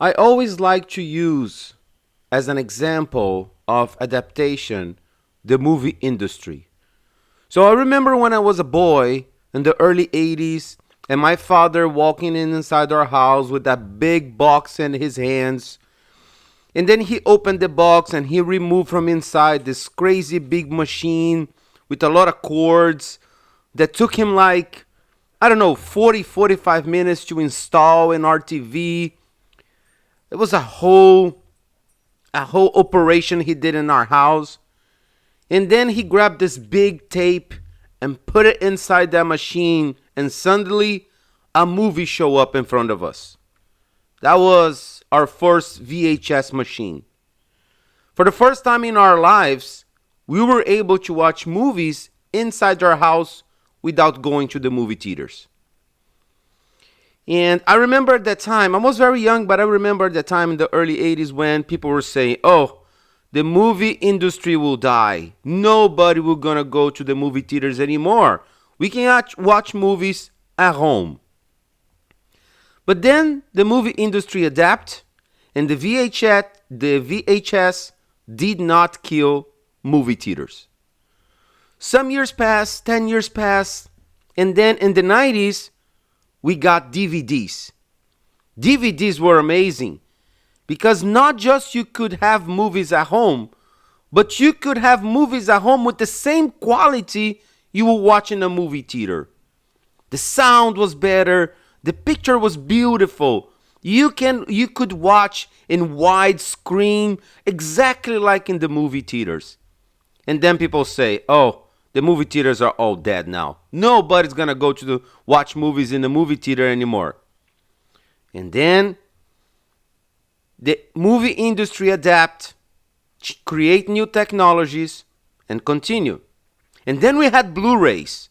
I always like to use as an example of adaptation the movie industry. So I remember when I was a boy in the early 80s and my father walking in inside our house with that big box in his hands. And then he opened the box and he removed from inside this crazy big machine with a lot of cords that took him like, I don't know, 45 minutes to install in our TV. It was a whole operation he did in our house. And then he grabbed this big tape and put it inside that machine, and suddenly a movie showed up in front of us. That was our first VHS machine. For the first time in our lives, we were able to watch movies inside our house without going to the movie theaters. And I remember at that time, I was very young, but I remember at that time in the early 80s when people were saying, oh, the movie industry will die. Nobody will gonna go to the movie theaters anymore. We can watch movies at home. But then the movie industry adapted, and the VHS did not kill movie theaters. Some years passed, 10 years passed, and then in the 90s, we got DVDs. DVDs were amazing because not just you could have movies at home, but you could have movies at home with the same quality you will watch in a movie theater. The sound was better, the picture was beautiful. You could watch in widescreen exactly like in the movie theaters. And then people say, oh, the movie theaters are all dead now. Nobody's gonna go to watch movies in the movie theater anymore. And then the movie industry adapt, create new technologies, and continue. And then we had Blu-rays.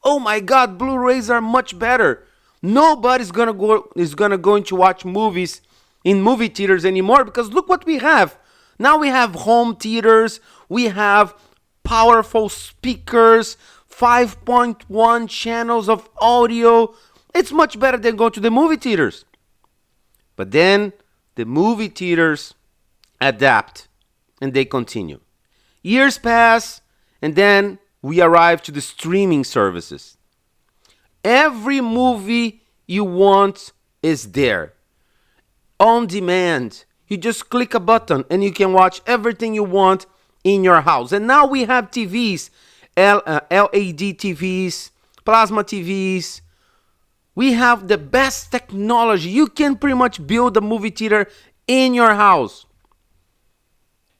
Oh my God, Blu-rays are much better. Nobody's gonna go to watch movies in movie theaters anymore because look what we have. Now we have home theaters. We have powerful speakers, 5.1 channels of audio. It's much better than go to the movie theaters. But then the movie theaters adapt and they continue. Years pass and then we arrive to the streaming services. Every movie you want is there. On demand. You just click a button and you can watch everything you want in your house. And now we have TVs, LED TVs, plasma TVs. We have the best technology. You can pretty much build a movie theater in your house.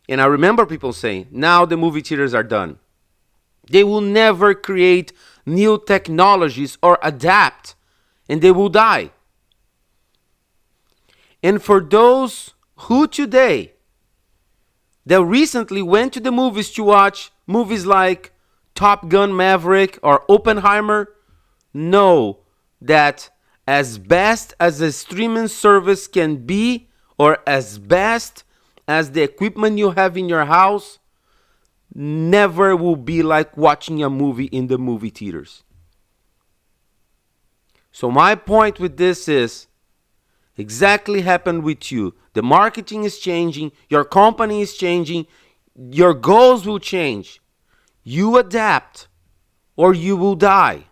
And I remember people saying, now the movie theaters are done. They will never create new technologies or adapt, and they will die. And for those who today that recently went to the movies to watch movies like Top Gun Maverick or Oppenheimer, know that as best as a streaming service can be, or as best as the equipment you have in your house, never will be like watching a movie in the movie theaters. So my point with this is, exactly happened with you. The marketing is changing, your company is changing, your goals will change. You adapt or you will die.